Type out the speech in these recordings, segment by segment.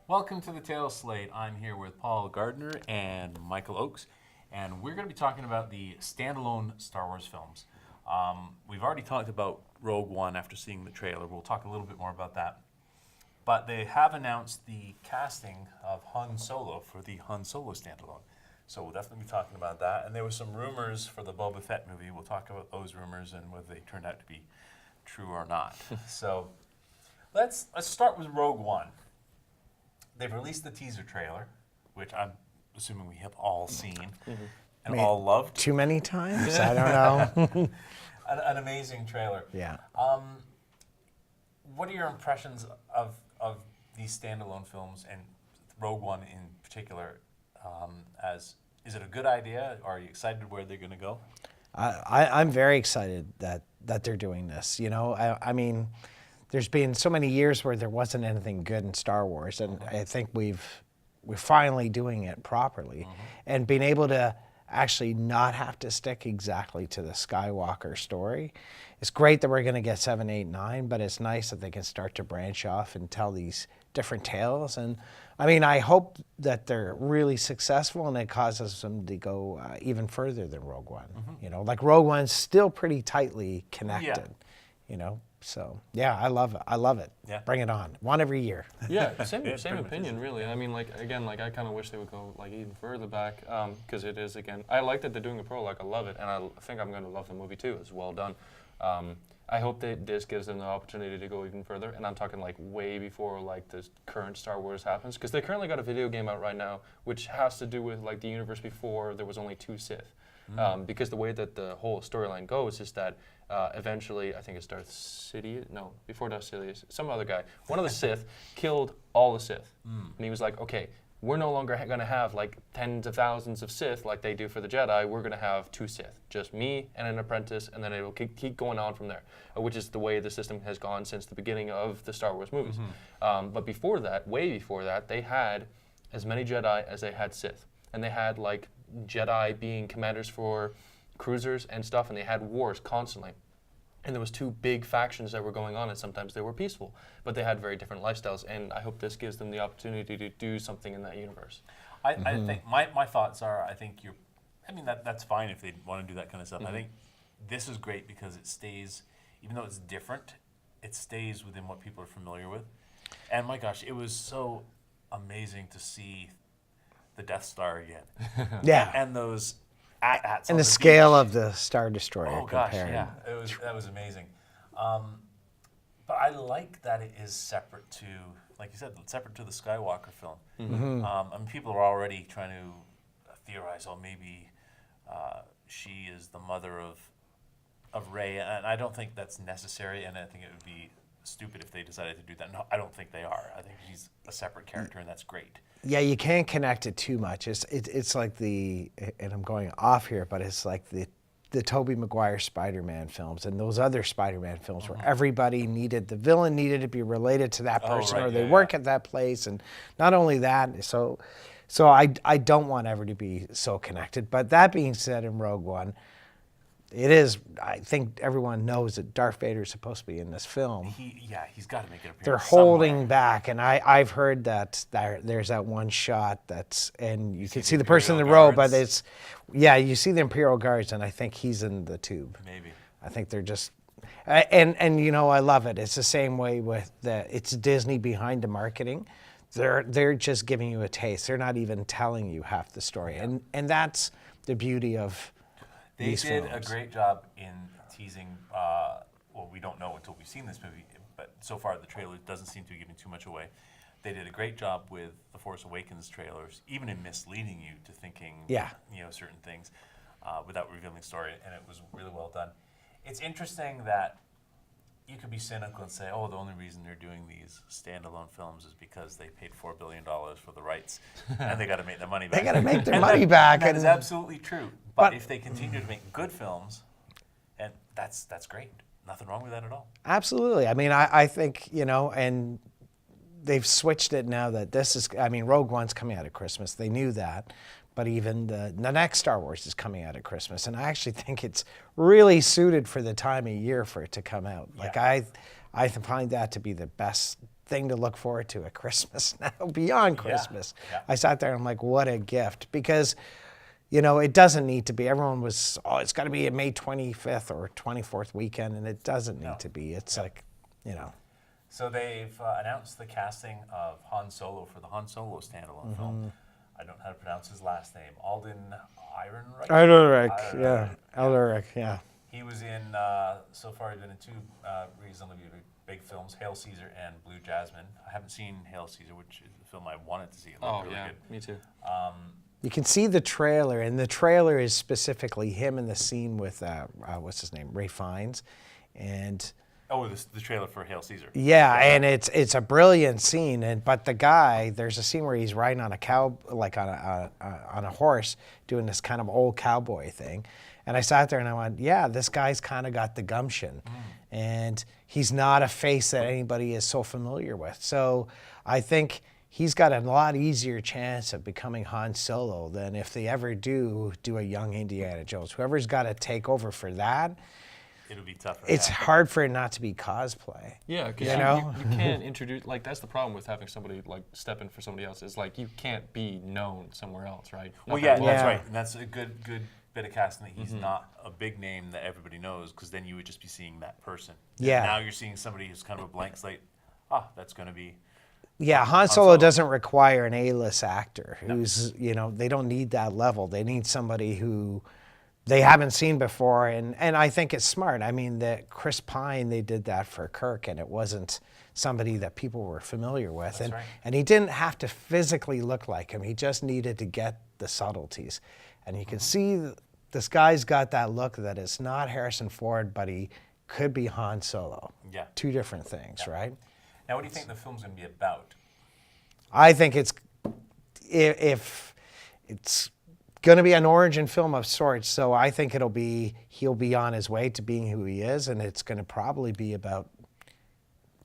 Welcome to the Tales Slate. I'm here with Paul Gardner and Michael Oakes, and we're going to be talking about the standalone Star Wars films. We've already talked about Rogue One after seeing the trailer. We'll talk a little bit more about that. But they have announced the casting of Han Solo for the Han Solo standalone. So we'll definitely be talking about that. And there were some rumors for the Boba Fett movie. We'll talk about those rumors and whether they turned out to be true or not. So let's start with Rogue One. They've released the teaser trailer, which I'm assuming we have all seen and all loved. Too many times? I don't know. An amazing trailer. Yeah. What are your impressions of these standalone films and Rogue One in particular? Is it a good idea? Are you excited where they're going to go? I'm very excited that they're doing this. You know, I mean, there's been so many years where there wasn't anything good in Star Wars, and I think we're finally doing it properly, and being able to actually not have to stick exactly to the Skywalker story. It's great that we're going to get 7, 8, 9, but it's nice that they can start to branch off and tell these different tales. And I mean, I hope that they're really successful and it causes them to go even further than Rogue One. You know, like Rogue One's still pretty tightly connected. You know, so yeah, I love it. I love it. Yeah. Bring it on. One every year. Yeah, same opinion, really. I mean, like, again, like, I kind of wish they would go, like, even further back, because it is, again, I like that they're doing a prologue. I love it, and I think I'm going to love the movie, too. It's well done. I hope that this gives them the opportunity to go even further, and I'm talking, like, way before, like, the current Star Wars happens, because they currently got a video game out right now, which has to do with, like, the universe before there was only 2 Sith. Because the way that the whole storyline goes is that eventually, I think it's Darth Sidious, no, before Darth Sidious, some other guy, one of the Sith killed all the Sith. And he was like, okay, we're no longer going to have like tens of thousands of Sith like they do for the Jedi. We're going to have 2 Sith, just me and an apprentice, and then it will keep going on from there, which is the way the system has gone since the beginning of the Star Wars movies. But before that, way before that, they had as many Jedi as they had Sith. And they had like Jedi being commanders for cruisers and stuff, and they had wars constantly. And there was 2 big factions that were going on, and sometimes they were peaceful, but they had very different lifestyles, and I hope this gives them the opportunity to do something in that universe. I think my thoughts are, I think that's fine if they want to do that kind of stuff. I think this is great because it stays, even though it's different, it stays within what people are familiar with. And my gosh, it was so amazing to see the Death Star again. Yeah. And those AT-ATs And on the scale beach. of the Star Destroyer. Oh gosh, compared. yeah, that was amazing. But I like that it is separate to, like you said, separate to the Skywalker film. I mean, people are already trying to theorize, oh, maybe she is the mother of Rey, and I don't think that's necessary, and I think it would be stupid if they decided to do that. No, I don't think they are. I think she's a separate character, and that's great. Yeah, you can't connect it too much. It's like and I'm going off here, but it's like the Tobey Maguire Spider-Man films and those other Spider-Man films where everybody the villain needed to be related to that person, or they work at that place, and not only that, so I don't want ever to be so connected. But that being said, in Rogue One, it is. I think everyone knows that Darth Vader is supposed to be in this film. He's got to make it appear. They're holding back, and I've heard that there's that one shot and you can see the person in the row, but you see the Imperial Guards, and I think he's in the tube. Maybe. I think they're just, and you know, I love it. It's the same way with it's Disney behind the marketing. They're just giving you a taste. They're not even telling you half the story, and that's the beauty of. They did a great job in teasing, well, we don't know until we've seen this movie, but so far the trailer doesn't seem to be giving too much away. They did a great job with the Force Awakens trailers, even in misleading you to thinking, certain things without revealing the story, and it was really well done. It's interesting that you could be cynical and say, oh, the only reason they're doing these standalone films is because they paid $4 billion for the rights, and they got to make their money back. They got to make their money back. That is absolutely true. But if they continue to make good films, and that's great. Nothing wrong with that at all. Absolutely. I mean, I think, and they've switched it now that Rogue One's coming out at Christmas. They knew that. But even the next Star Wars is coming out at Christmas. And I actually think it's really suited for the time of year for it to come out. Like, I find that to be the best thing to look forward to at Christmas now, beyond Christmas. Yeah. I sat there and I'm like, what a gift. Because, you know, it doesn't need to be. Everyone was, oh, it's got to be a May 25th or 24th weekend, and it doesn't need to be. It's like, you know. So they've announced the casting of Han Solo for the Han Solo standalone film. I don't know how to pronounce his last name. Alden Ehrenreich? Elric, yeah. He was in, so far he's been in 2 reasonably big films, Hail Caesar and Blue Jasmine. I haven't seen Hail Caesar, which is the film I wanted to see. It looked really good. Me too. You can see the trailer, and the trailer is specifically him in the scene with, what's his name, Ray Fiennes. And oh, the trailer for Hail Caesar. yeah, and it's a brilliant scene. But the guy, there's a scene where he's riding on a on a horse, doing this kind of old cowboy thing. And I sat there and I went, yeah, this guy's kind of got the gumption. And he's not a face that anybody is so familiar with. So I think he's got a lot easier chance of becoming Han Solo than if they ever do a young Indiana Jones. Whoever's got to take over for that, it'll be tougher. It's hard for it not to be cosplay. Yeah, because you can't introduce, like, that's the problem with having somebody, like, step in for somebody else, is, like, you can't be known somewhere else, right? Well, yeah, that's right. And that's a good bit of casting, that he's not a big name that everybody knows, because then you would just be seeing that person. Yeah. And now you're seeing somebody who's kind of a blank slate. That's going to be... Yeah, Han Solo doesn't require an A-list actor who's, you know, they don't need that level. They need somebody who they haven't seen before, and I think it's smart. I mean, that Chris Pine, they did that for Kirk, and it wasn't somebody that people were familiar with. That's right. And he didn't have to physically look like him. He just needed to get the subtleties. And you can see this guy's got that look that is not Harrison Ford, but he could be Han Solo. Yeah. 2 different things, right? Now, what do you think the film's going to be about? I think if it's going to be an origin film of sorts, so I think he'll be on his way to being who he is, and it's going to probably be about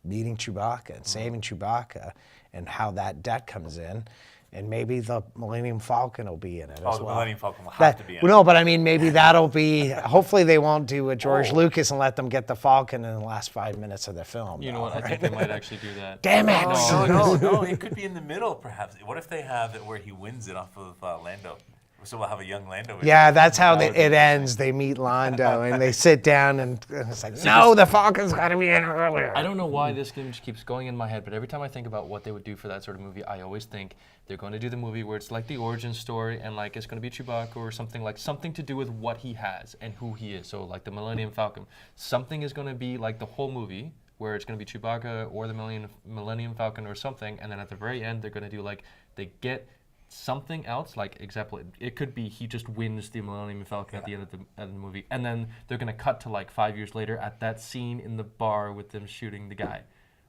meeting Chewbacca and saving Chewbacca and how that debt comes in. And maybe the Millennium Falcon will be in it as well. The Millennium Falcon will have to be in it. No, but I mean, maybe that'll be, hopefully they won't do a George Lucas and let them get the Falcon in the last 5 minutes of the film. You know what, I think they might actually do that. Damn it! No, it could be in the middle, perhaps. What if they have it where he wins it off of Lando? So we'll have a young Lando. Yeah, that's how it ends. They meet Lando and they sit down and it's like, no, the Falcon's got to be in earlier. I don't know why this game just keeps going in my head, but every time I think about what they would do for that sort of movie, I always think they're going to do the movie where it's like the origin story and like it's going to be Chewbacca or something, like something to do with what he has and who he is. So like the Millennium Falcon. Something is going to be like the whole movie where it's going to be Chewbacca or the Millennium Falcon or something, and then at the very end they're going to do like, they get something else, like example, it could be he just wins the Millennium Falcon at the end of the movie, and then they're gonna cut to like 5 years later at that scene in the bar with them shooting the guy,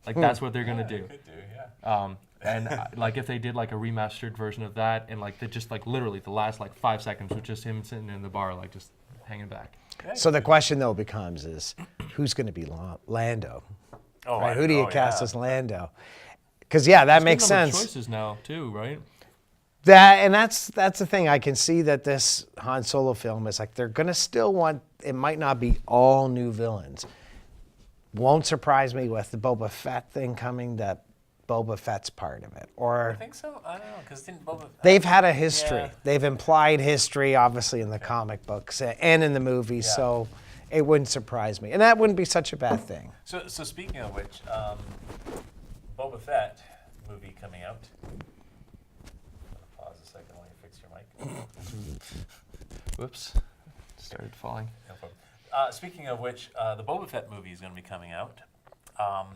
like that's what they're gonna do. Could do, yeah. And like if they did like a remastered version of that, and like they just like literally the last like 5 seconds with just him sitting in the bar like just hanging back. So the question though becomes is, who's gonna be Lando? Oh, right? Who do you cast yeah. as Lando? Because yeah, that makes sense. Choices now too, right? That's the thing. I can see that this Han Solo film is like they're gonna still want. It might not be all new villains. Won't surprise me with the Boba Fett thing coming. That Boba Fett's part of it, or I think so. I don't know, because didn't Boba? They've had a history. Yeah. They've implied history, obviously, in the comic books and in the movies. Yeah. So it wouldn't surprise me, and that wouldn't be such a bad thing. So speaking of which, Boba Fett movie coming out. Pause a second while you fix your mic. Whoops, started falling. No problem. Speaking of which, the Boba Fett movie is going to be coming out.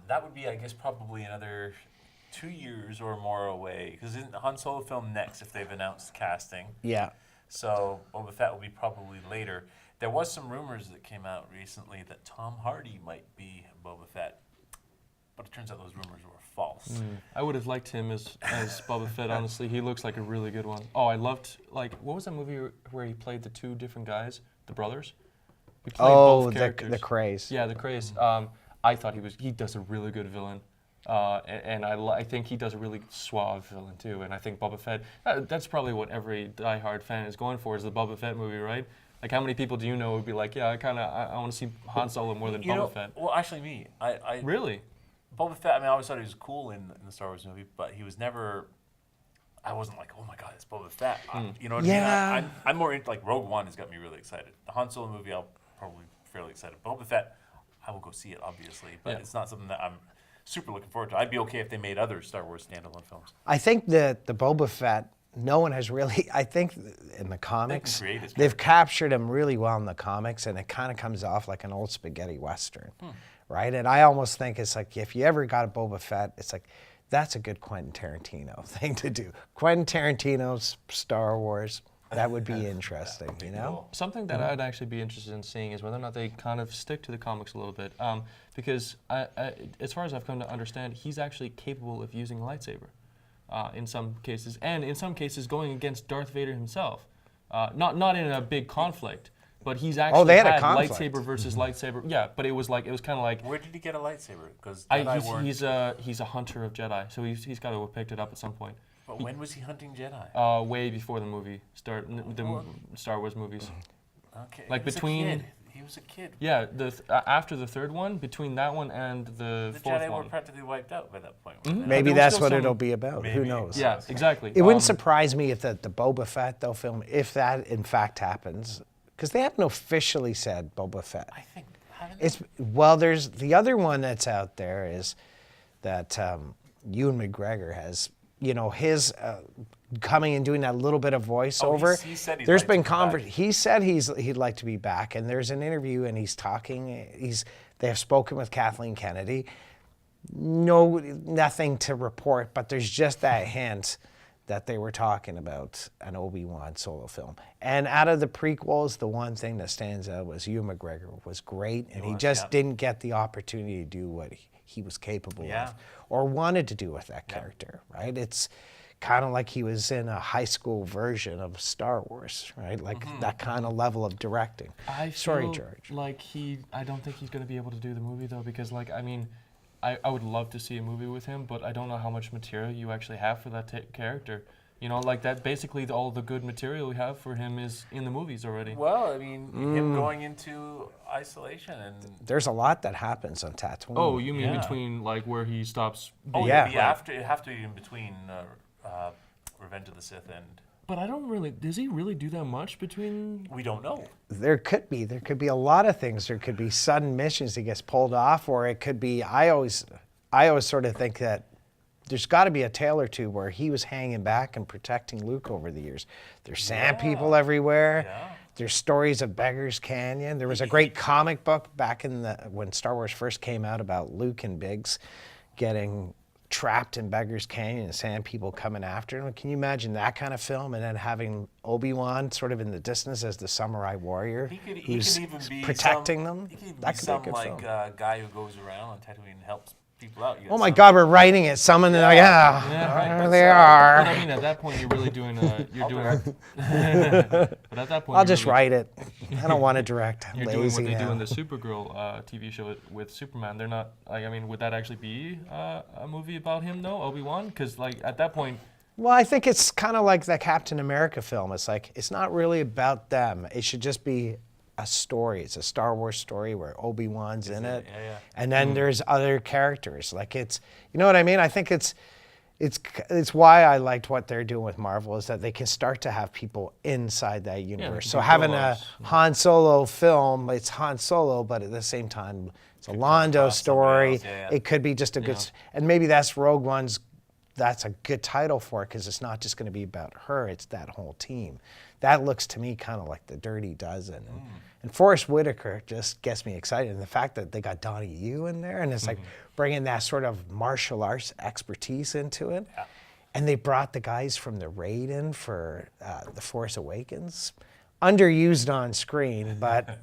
That would be, I guess, probably another 2 years or more away, because isn't Han Solo film next if they've announced casting? Yeah. So Boba Fett will be probably later. There was some rumors that came out recently that Tom Hardy might be Boba Fett, but it turns out those rumors were false. I would have liked him as Boba Fett, honestly. He looks like a really good one. Oh, I loved, like, what was that movie where he played the 2 different guys, the brothers? He played both characters. the Craze. Yeah, the Craze. I thought he does a really good villain. And I think he does a really suave villain too. And I think Boba Fett, that's probably what every diehard fan is going for, is the Boba Fett movie, right? Like, how many people do you know would be like, yeah, I want to see Han Solo more than Boba Fett? Well, actually, me. I Really? Boba Fett, I mean, I always thought he was cool in the Star Wars movie, but he was never. I wasn't like, oh my god, it's Boba Fett. You know what Yeah. I mean? I'm more into like Rogue One has got me really excited. The Han Solo movie, I'll probably fairly excited. Boba Fett, I will go see it obviously, but Yeah. it's not something that I'm super looking forward to. I'd be okay if they made other Star Wars standalone films. I think that the Boba Fett, no one has really. I think in the comics, create his they've captured him really well in the comics, and it kind of comes off like an old spaghetti western, right? And I almost think it's like if you ever got a Boba Fett, it's like that's a good Quentin Tarantino thing to do. Quentin Tarantino's Star Wars. That would be interesting, you know? Cool. Something that I'd actually be interested in seeing is whether or not they kind of stick to the comics a little bit. Because as far as I've come to understand, he's actually capable of using a lightsaber in some cases, and in some cases going against Darth Vader himself. Not in a big conflict, but he's actually they had a had conflict. lightsaber versus lightsaber. Yeah, but it was kind of like Where did he get a lightsaber? Because he's a hunter of Jedi, so he's got to have picked it up at some point. But when was he hunting Jedi? Way before the movie Star Wars movies. Okay, Like he was between- a kid. He was a kid. Yeah, after the third one, between that one and the The fourth Jedi one. were practically wiped out by that point. weren't they? Maybe there was that's still what some- it'll be about. Who Maybe. knows? Yeah, exactly. It wouldn't surprise me if the Boba Fett though film, if that in fact happens, because they haven't officially said Boba Fett. I think haven't they? It's well, there's the other one that's out there is that Ewan McGregor has, you know, his coming and doing that little bit of voiceover. he said he'd there's like been to be back. he said he'd like to be back, and there's an interview and he's talking. They have spoken with Kathleen Kennedy. Nothing to report, but there's just that hint that they were talking about an Obi-Wan solo film. And out of the prequels, the one thing that stands out was Ewan McGregor was great, and he was, just yeah. didn't get the opportunity to do what he was capable Yeah. of or wanted to do with that character, right? It's kind of like he was in a high school version of Star Wars, right? Like that kind of level of directing. Sorry, feel George. Like I don't think he's going to be able to do the movie though, because like I mean, I would love to see a movie with him, but I don't know how much material you actually have for that character. You know, like that. Basically, all the good material we have for him is in the movies already. Well, I mean, him going into isolation and There's a lot that happens on Tatooine. Oh, you mean Yeah. between like where he stops? oh Yeah. it'd be after it'd have to be in between Revenge of the Sith and But I don't really. Does he really do that much between? we don't know. There could be a lot of things. There could be sudden missions he gets pulled off, or it could be. I always sort of think that there's got to be a tale or two where he was hanging back and protecting Luke over the years. There's sand people everywhere. Yeah. There's stories of Beggar's Canyon. There was a great comic book back in when Star Wars first came out about Luke and Biggs getting trapped in Beggar's Canyon and sand people coming after him. Can you imagine that kind of film, and then having Obi-Wan sort of in the distance as the samurai warrior He could who's even be protecting some, them? He could even That be could some be a good like film. guy who goes around on Tatooine and helps people out. You got Oh my some- God, we're writing it. Someone, Yeah, right. there they But are. I mean, at that point, you're really doing. I'll direct. But at that point, I'll you're just really- write it. I don't want to direct. I'm You're doing what lazy they do now. in the Supergirl TV show with Superman. They're not like, I mean, would that actually be a movie about him though, Obi-Wan? Because like at that point, Well, I think it's kind of like the Captain America film. It's like, it's not really about them. It should just be a story. It's a Star Wars story where Obi-Wan's in it. Yeah, yeah. And then there's other characters. Like it's, you know what I mean? I think it's why I liked what they're doing with Marvel is that they can start to have people inside that universe. can So do having a prologues. Han Solo film, it's Han Solo, but at the same time, it's a Londo across somebody story. else, yeah. It could be just a good, Yeah. and maybe that's Rogue One's. That's a good title for it because it's not just going to be about her; it's that whole team. That looks to me kind of like the Dirty Dozen, and Forrest Whitaker just gets me excited. And the fact that they got Donnie Yu in there, and it's like bringing that sort of martial arts expertise into it. Yeah. And they brought the guys from the Raid in for The Force Awakens, underused on screen, but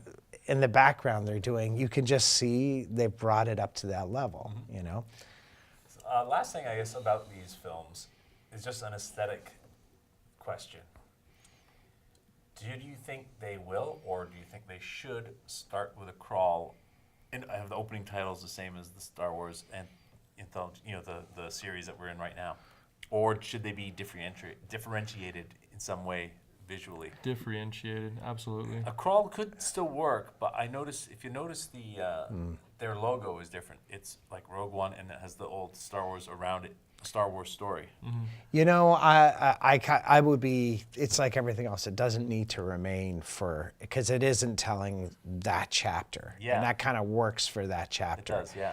in the background they're doing. You can just see they've brought it up to that level. You know. Last thing, I guess, about these films is just an aesthetic question. Do you think they will, or do you think they should start with a crawl and have the opening titles the same as the Star Wars and the series that we're in right now, or should they be differentiated in some way visually. Differentiated, absolutely. A crawl could still work, but if you notice their logo is different. It's like Rogue One, and it has the old Star Wars around it, Star Wars story. You know, I would be. It's like everything else. It doesn't need to remain because it isn't telling that chapter. Yeah. And that kind of works for that It chapter. does, yeah.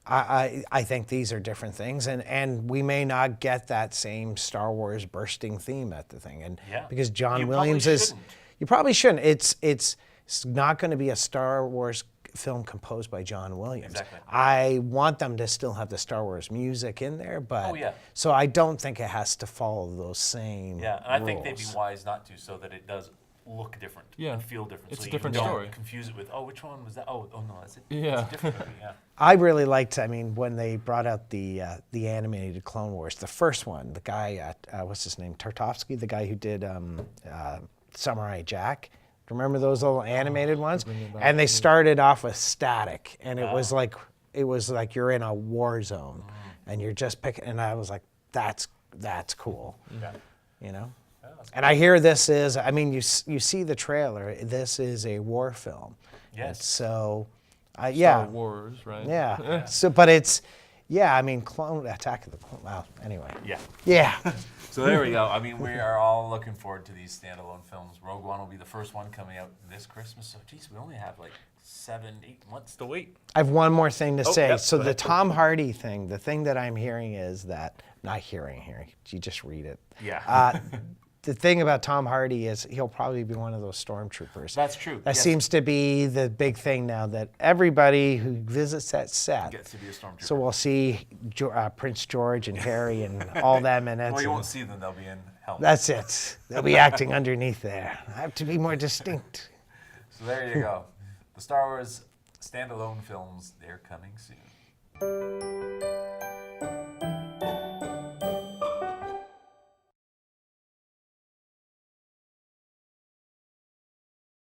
I think these are different things, and we may not get that same Star Wars bursting theme at the thing, and Yeah. because John You Williams probably is, shouldn't. you probably shouldn't. It's not going to be a Star Wars film composed by John Williams. Exactly. I want them to still have the Star Wars music in there, but Oh, yeah. so I don't think it has to follow those same Yeah, and I think they'd be rules. wise not to, so that it does look different Yeah. and feel different. It's so a different you don't story. confuse it with, oh, which one was that? Oh no, that's it. Yeah. It's a different movie, yeah. I really liked. I mean, when they brought out the animated Clone Wars, the first one, the guy what's his name, Tartakovsky, the guy who did Samurai Jack. Remember those little animated ones? bring it back, And they yeah. started off with static, and it was like you're in a war zone, and you're just picking. And I was like, that's cool, Yeah. you know. Yeah, that's And I hear this is. I mean, you see the trailer. This is a war film. Yes. So, Star yeah. Wars, right? Yeah. So, but it's, yeah. I mean, Attack of the Clone. Well, anyway. Yeah. Yeah. So there we go. I mean, we are all looking forward to these standalone films. Rogue One will be the first one coming out this Christmas. So, geez, we only have like 7-8 months to wait. I have one more thing to say. yep, So go the ahead. Tom Hardy thing, the thing that I'm hearing is that, not hearing, you just read it. Yeah. The thing about Tom Hardy is he'll probably be one of those stormtroopers. That's true. That Yes. seems to be the big thing now, that everybody who visits that set. Gets to be a stormtrooper. So we'll see Prince George and Harry and all them, and well, that's you won't see them. They'll be in helmets. that's it. They'll be acting underneath there. I have to be more distinct. So there you go. The Star Wars standalone films, they're coming soon.